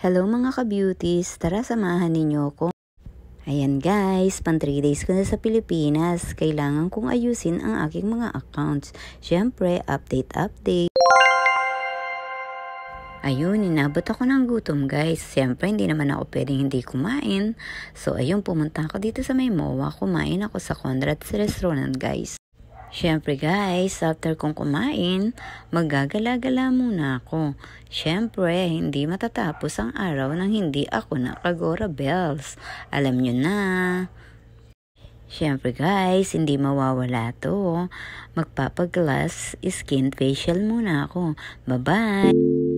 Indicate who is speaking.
Speaker 1: Hello mga ka-beauties, tara samahan ninyo ko. Ayan guys, pan 3 days ko na sa Pilipinas. Kailangan kong ayusin ang aking mga accounts. Syempre, update. Ayun, inabot ako ng gutom guys. Siyempre, hindi naman ako pwedeng hindi kumain. So ayun, pumunta ako dito sa may MOA. Kumain ako sa Conrad's Restaurant guys. Siyempre guys, after kong kumain, maggagala-gala muna ako. Siyempre, hindi matatapos ang araw nang hindi ako nakagora bells. Alam nyo na. Siyempre guys, hindi mawawala to. Magpapaglass skin facial muna ako. Bye-bye!